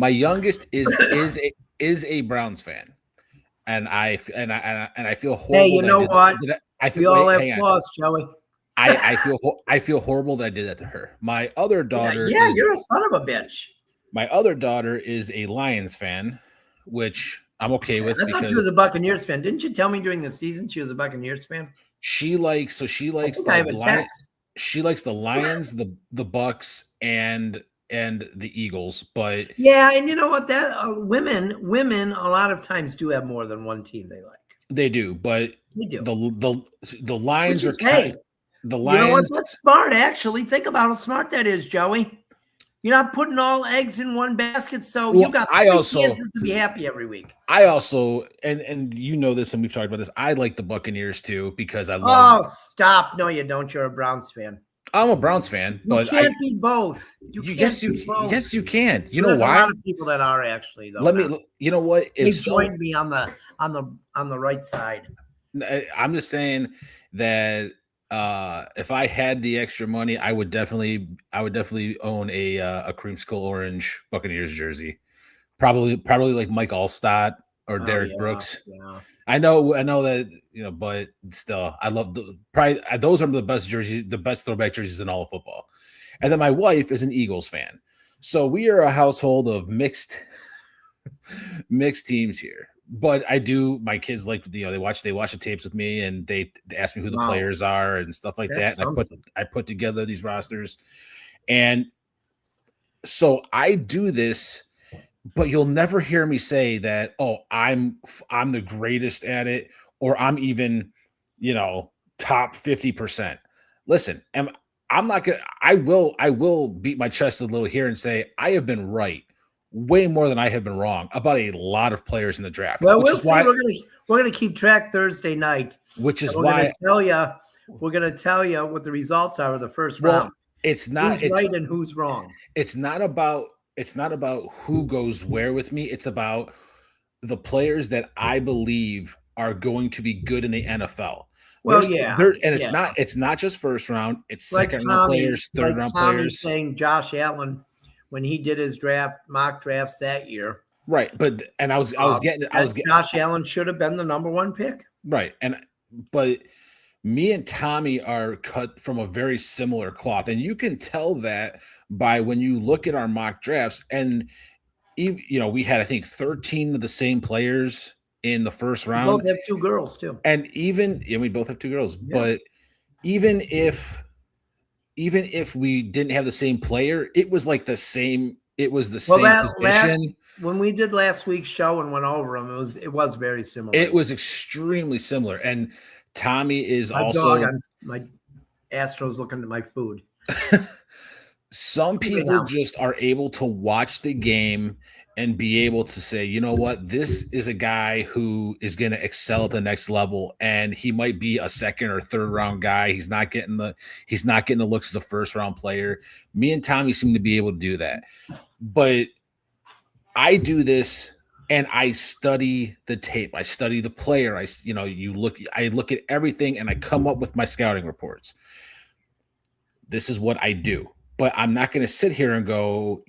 youngest is a Browns fan, and I feel horrible. Hey, you know what? We all have flaws, Joey. I feel horrible that I did that to her. My other daughter, you're a son of a bitch. My other daughter is a Lions fan, which I'm okay with. I thought she was a Buccaneers fan. Didn't you tell me during the season she was a Buccaneers fan? She likes the Lions. She likes the Lions, the Bucks, and the Eagles. But yeah, and you know what? That women a lot of times do have more than one team they like. They do, but they do. The Lions are the Lions. You know what? That's smart. Actually, think about how smart that is, Joey. You're not putting all eggs in one basket, so you got chances to be happy every week. I also, and you know this, and we've talked about this. I like the Buccaneers too because I love. Oh, stop! No, you don't. You're a Browns fan. I'm a Browns fan, but you can't be both. Yes, you can. You know why? A lot of people that are actually though. Let me. You know what? They joined me on the right side. I'm just saying that. If I had the extra money, I would definitely own a creamsicle orange Buccaneers jersey. Probably like Mike Allstott or Derek Brooks. Yeah. I know that, but still, I love those are the best jerseys, the best throwback jerseys in all of football. And then my wife is an Eagles fan. So we are a household of mixed teams here. But my kids like, they watch the tapes with me and they ask me who the players are and stuff like that. And I put together these rosters. And so I do this, but you'll never hear me say that, oh, I'm the greatest at it, or I'm even, top 50%. Listen, I'm not going to, I will beat my chest a little here and say I have been right way more than I have been wrong about a lot of players in the draft. Well, we'll see. We're gonna keep track Thursday night, which is why we're gonna tell you what the results are of the first round. It's not who's right and who's wrong. It's not about who goes where with me. It's about the players that I believe are going to be good in the NFL. Well, it's not just first round. It's second round players, third round players. Saying Josh Allen when he did his mock drafts that year. Right. But Josh Allen should have been the number 1 pick. Right. But me and Tommy are cut from a very similar cloth. And you can tell that by when you look at our mock drafts. And, we had, I think, 13 of the same players in the first round. We both have 2 girls too. And we both have 2 girls. Yeah. But even if we didn't have the same player, it was like the same. It was the same position. When we did last week's show and went over them, it was very similar. It was extremely similar. And Tommy is my Astro's looking at my food. Some people just are able to watch the game and be able to say, you know what, this is a guy who is going to excel at the next level, and he might be a second or third round guy. He's not getting the looks as a first round player. Me and Tommy seem to be able to do that, but I do this and I study the tape. I study the player. I look at everything and I come up with my scouting reports. This is what I do. But I'm not going to sit here and go,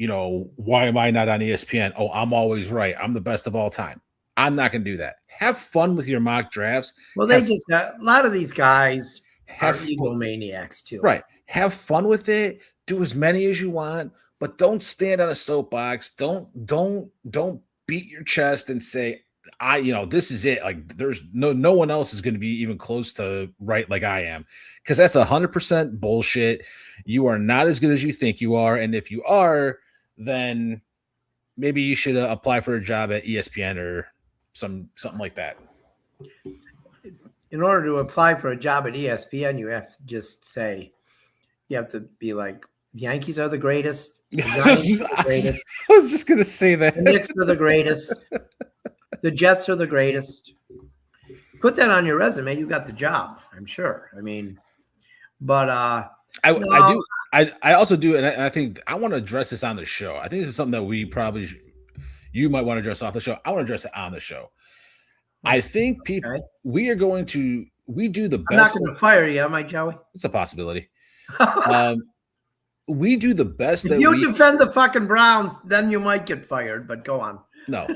why am I not on ESPN? Oh, I'm always right. I'm the best of all time. I'm not going to do that. Have fun with your mock drafts. Well, a lot of these guys are egomaniacs too. Right. Have fun with it. Do as many as you want, but don't stand on a soapbox. Don't beat your chest and say, this is it. Like there's no one else is going to be even close to right like I am, because that's 100% bullshit. You are not as good as you think you are, and if you are, then maybe you should apply for a job at ESPN or something like that. In order to apply for a job at ESPN, you have to just say, you have to be like, the Yankees are the greatest. I was just going to say that. The Knicks are the greatest. The Jets are the greatest. Put that on your resume. You got the job, I'm sure. I mean, but I do. I also do, and I think I want to address this on the show. I think this is something that we probably you might want to address off the show. I want to address it on the show. I think people we do the best. I'm not going to fire you, am I, Joey? It's a possibility. We do the best. If you defend the fucking Browns, then you might get fired. But go on. No.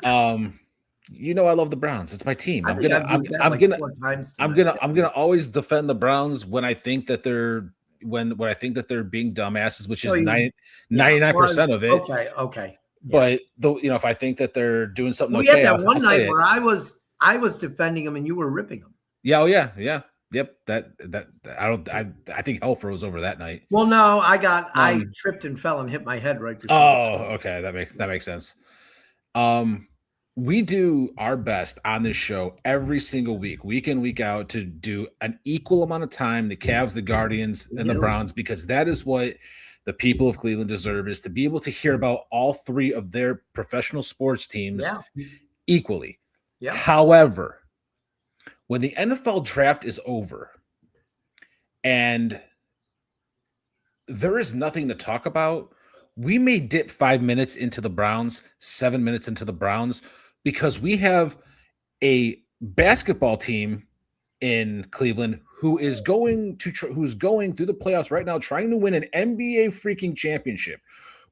I love the Browns. It's my team. I'm gonna always defend the Browns when I think that they're when I think that they're being dumbasses, which is 99% of it. Okay. Yeah. But if I think that they're doing something we had that one night where I was defending them and you were ripping them. Yeah. Oh yeah. Yeah. Yep. I think hell froze over that night. Well, no, I tripped and fell and hit my head right before. Okay. That makes sense. We do our best on this show every single week in, week out, to do an equal amount of time, the Cavs, the Guardians, and the Browns, because that is what the people of Cleveland deserve, is to be able to hear about all three of their professional sports teams equally. Yeah. However, when the NFL draft is over and there is nothing to talk about, we may dip 5 minutes into the Browns, 7 minutes into the Browns, because we have a basketball team in Cleveland who is going who's going through the playoffs right now, trying to win an NBA freaking championship.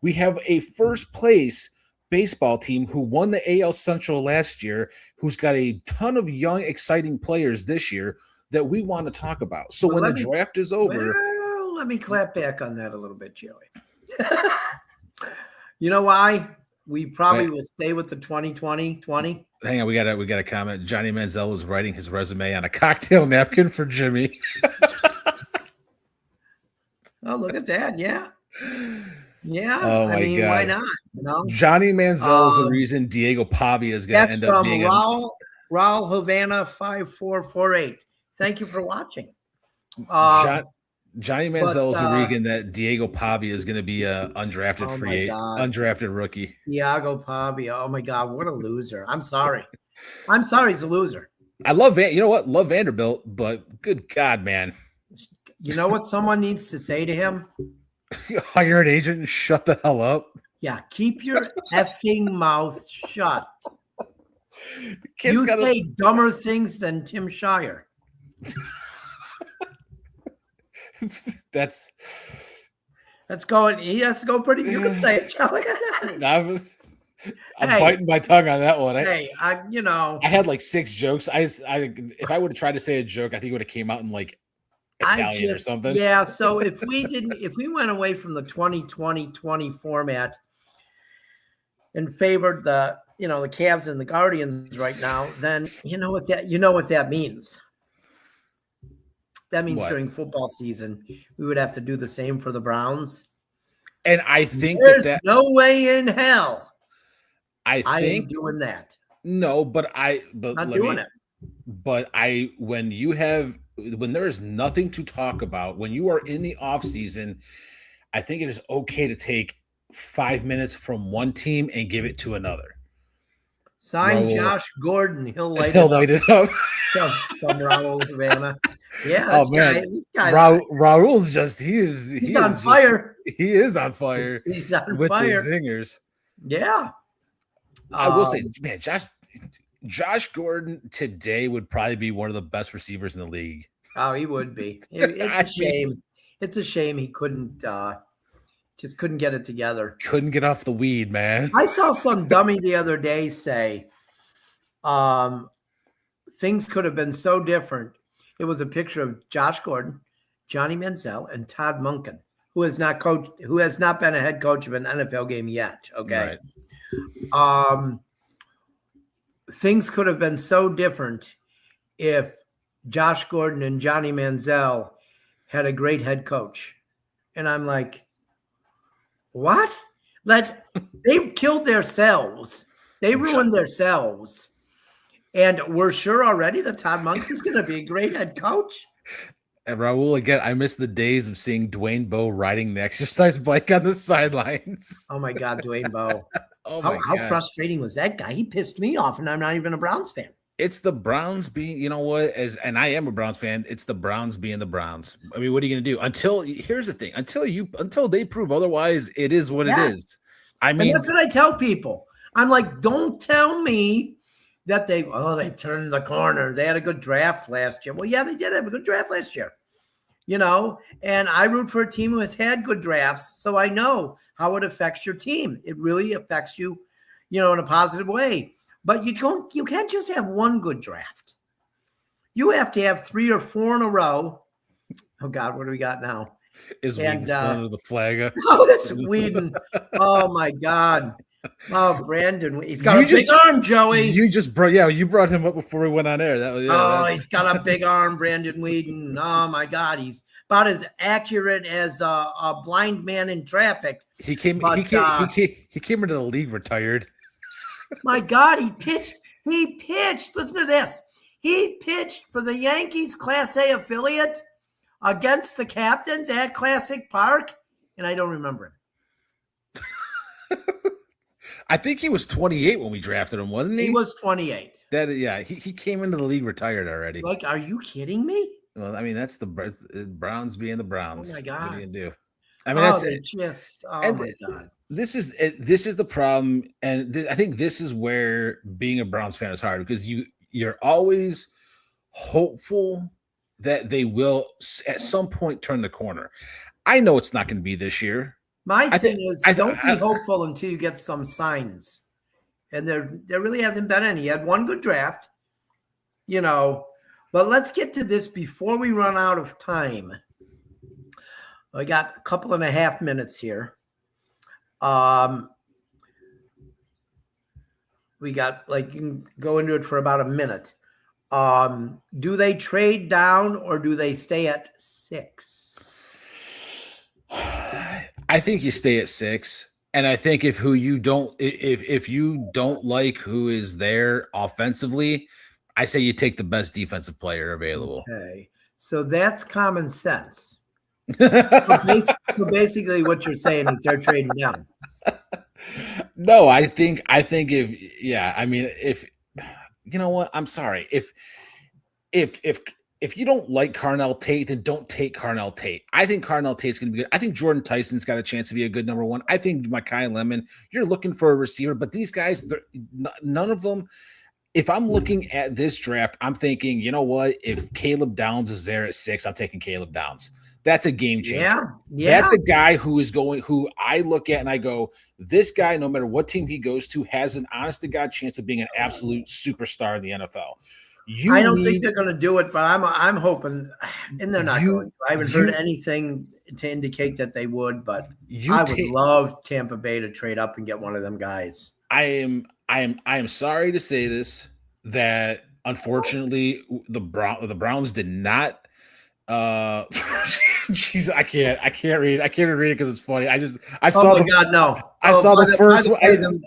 We have a first place baseball team who won the AL Central last year, who's got a ton of young, exciting players this year that we want to talk about. So when the draft is over, let me clap back on that a little bit, Joey. You know why? We probably will stay with the 2020. Hang on, we got a comment. Johnny Manziel is writing his resume on a cocktail napkin for Jimmy. Oh, look at that! Yeah. Oh my God. Why not? Johnny Manziel is the reason Diego Pavia is going to end up being. Raul Havana 5448. Thank you for watching. Johnny Manziel is the reason that Diego Pavia is going to be a undrafted undrafted rookie. Diego Pavia. Oh my God, what a loser! I'm sorry. He's a loser. I love Love Vanderbilt, but good God, man. You know what someone needs to say to him? Hire an agent and shut the hell up. Yeah, keep your effing mouth shut. You say dumber things than Tim Shire. That's going. He has to go pretty. You can say it, Joey. I'm biting my tongue on that one. I had like 6 jokes. If I would have tried to say a joke, I think it would have came out in like Italian or something. Yeah. So if we went away from the 2020 format and favored the Cavs and the Guardians right now, then you know what that means. That means during football season, we would have to do the same for the Browns. And I think there's no way in hell I ain't doing that. No, but not doing it. But when there is nothing to talk about, when you are in the off season, I think it is okay to take 5 minutes from one team and give it to another. Sign Josh Gordon. He'll light it up. Some Raul Havana. Yeah. This guy Raul's just he's on fire. He is on fire. He's on with fire the zingers. Yeah. I will say, man, Josh Gordon today would probably be one of the best receivers in the league. Oh, he would be. It's a shame. It's a shame he couldn't just couldn't get it together. Couldn't get off the weed, man. I saw some dummy the other day say, things could have been so different. It was a picture of Josh Gordon, Johnny Manziel, and Todd Monken, who has not been a head coach of an NFL game yet. Okay. Right. Things could have been so different if Josh Gordon and Johnny Manziel had a great head coach. And I'm like, what? They've killed themselves. They ruined themselves. And we're sure already that Todd Monken's going to be a great head coach. And Raul, again, I miss the days of seeing Dwayne Bowe riding the exercise bike on the sidelines. Oh, my God, Dwayne Bowe. How frustrating was that guy? He pissed me off, and I'm not even a Browns fan. It's the Browns being, you know what, and I am a Browns fan. It's the Browns being the Browns. I mean, what are you going to do? Here's the thing, until they prove otherwise, it is what it is. I mean, and that's what I tell people. I'm like, don't tell me that they turned the corner. They had a good draft last year. Well, yeah, they did have a good draft last year. And I root for a team who has had good drafts, so I know how it affects your team. It really affects you, in a positive way. But you can't just have one good draft. You have to have 3 or 4 in a row. Oh God, what do we got now? Is Whedon still under the flag? Oh, this Whedon. Oh my God. Oh, Brandon. He's got a big arm, Joey. You brought him up before we went on air. He's got a big arm, Brandon Whedon. Oh my God. He's about as accurate as a blind man in traffic. He came into the league retired. My God, he pitched. Listen to this. He pitched for the Yankees Class A affiliate against the Captains at Classic Park, and I don't remember him. I think he was 28 when we drafted him, wasn't he? He was 28. He came into the league retired already. Like, are you kidding me? Well, I mean, that's the Browns being the Browns. Oh my God. What are you gonna do? I mean, that's it. My God. This is the problem, and I think this is where being a Browns fan is hard, because you're always hopeful that they will at some point turn the corner. I know it's not going to be this year. My thing is, don't be hopeful until you get some signs, and there really hasn't been any. You had one good draft, but let's get to this before we run out of time. I got a couple and a half minutes here. We got you can go into it for about a minute. Do they trade down or do they stay at 6? I think you stay at 6. And I think if you don't like who is there offensively, I say you take the best defensive player available. Okay. So that's common sense. So basically what you're saying is they're trading down. No, I think if you know what, I'm sorry. If you don't like Carnell Tate, then don't take Carnell Tate. I think Carnell Tate's going to be good. I think Jordan Tyson's got a chance to be a good number 1. I think Mekhi Lemon, you're looking for a receiver, but these guys, none of them. If I'm looking at this draft, I'm thinking, you know what? If Caleb Downs is there at 6, I'm taking Caleb Downs. That's a game changer. Yeah. That's a guy who I look at and I go, this guy, no matter what team he goes to, has an honest to God chance of being an absolute superstar in the NFL. I don't think they're going to do it, but I'm hoping, and they're not going to. I haven't heard anything to indicate that they would, but I would love Tampa Bay to trade up and get one of them guys. I am sorry to say this, that unfortunately the Browns did not. Jeez, I can't read it because it's funny. I saw the first one.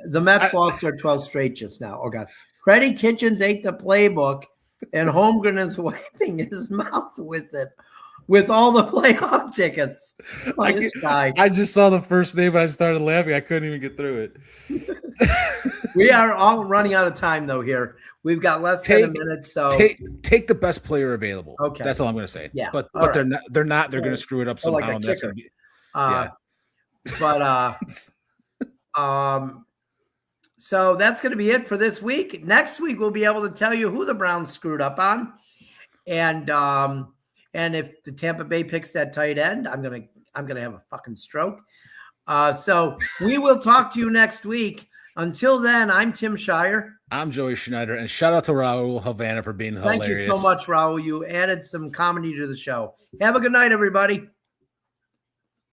The Mets lost their 12 straight just now. Oh God. Freddie Kitchens ate the playbook, and Holmgren is wiping his mouth with it, with all the playoff tickets. Oh, this guy. I just saw the first name, but I started laughing. I couldn't even get through it. We are all running out of time, though. Here we've got less than a minute, so take the best player available. Okay, that's all I'm going to say. Yeah, but they're not. They're going to screw it up somehow. Like and that's gonna be, So that's going to be it for this week. Next week, we'll be able to tell you who the Browns screwed up on. And if the Tampa Bay picks that tight end, I'm gonna have a fucking stroke. So we will talk to you next week. Until then, I'm Tim Shire. I'm Joey Schneider, and shout out to Raul Havana for being hilarious. Thank you so much, Raul. You added some comedy to the show. Have a good night, everybody.